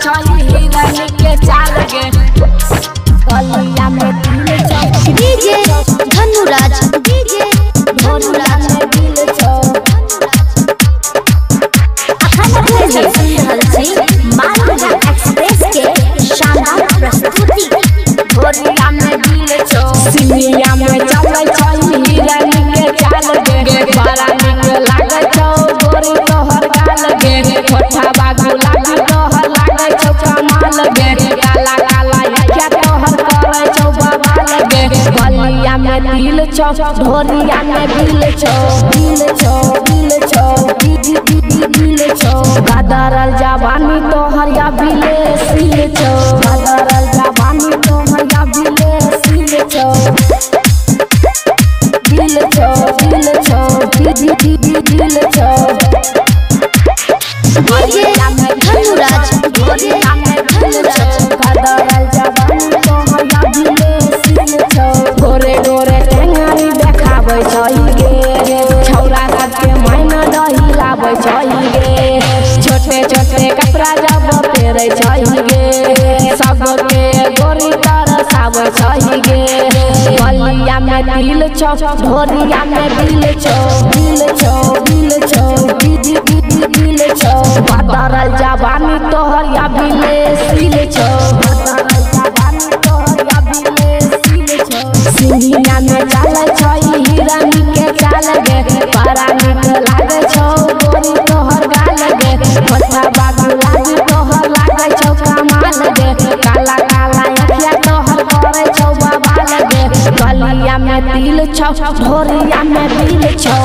छई हिरनी के चाल गे गलिया में दिल छौ डीजे धनुराज में दिल छौ मालवा एक्सप्रेस के शानदार प्रस्तुति गलिया में दिल छौ सिनिया में चलै छई हिरनी के चाल गे बड़ा निक लागे छौ गोरी तोहर गाल गे होठा गुलाबी तोहर लागे छौ कमाल गे काला काला अखिया तोहर करे छौ बवाल गे गलिया में दिल छौ ढोलिया में दिल छौ दिल छौ गदरल जवानी तोहर या बिले सिल छौ गदरल जवानी तोहर या बिले सिल छौ दिल छौ दिल छौ दिल छौ डीजे धनुराज गदरल जवानी तोहर या बिले सिल छौ गोरे गोरे टेंगारी देखाबै छई गे छौरा सबके मायना दही लाबै छई गे छोटे छोटे कपड़ा जब पेरै छई गे सबके गोरी तरसाबै छई गे गलिया में दिल छौ ढोलिया में दिल छौ दिल छौ गदरल जवानी तोहर या बिले सिल छौ गदरल जवानी तोहर या बिले सिल छौ सिनिया में चलै छई हिरनी के चाल गे बड़ा निक लागे छौ गोरी तोहर गाल गे होठा गुलाबी तोहर लागे छौ कमाल गे काला काला अखिया तोहर करे छौ बवाल गे गलिया में दिल छौ ढोलिया में दिल छौ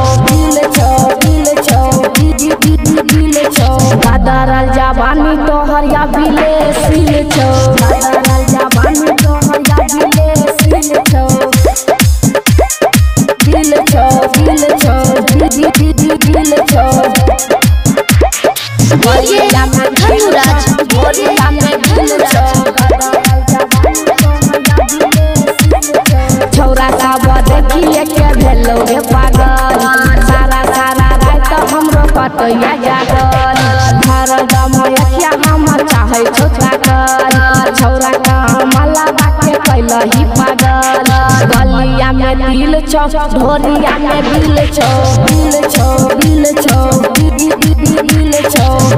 गदरल जवानी तोहर या बिले सिल छौ गदरल जवानी तोहर या बिले सिल छौ दिल छौ दिल छौ डीजे धनुराज गलिया में दिल छौ गदरल जवानी तोहर या बिले सिल छौ छौरा सब देखिए के भेलौ रे पागल सारा रात हमरो पटैया जागल हरदम अखिया हमर चाहे छौ छागल छौरा कमला बाके कैलही पागल गलिया में दिल छौ ढोलिया में दिल छौ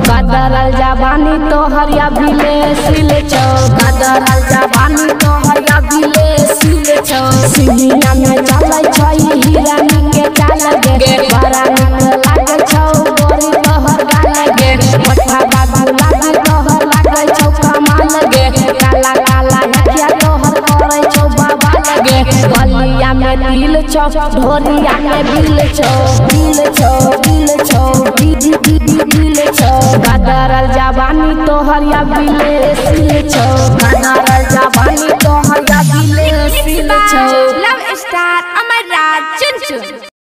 गदरल जवानी तोहर या बिले सिल छौ गदरल जवानी तोहर या बिले सिल छौ सिनिया में चलै छई हिरनी के चाल गे बड़ा निक लागे छौ गोरी तोहर गाल गे होठा गुलाबी तोहर लागे छौ कमाल गे काला काला अखिया तोहर करे छौ बवाल गे गलिया में दिल छौ ढोलिया में दिल छौ गदरल जवानी तोहर या बिले सिल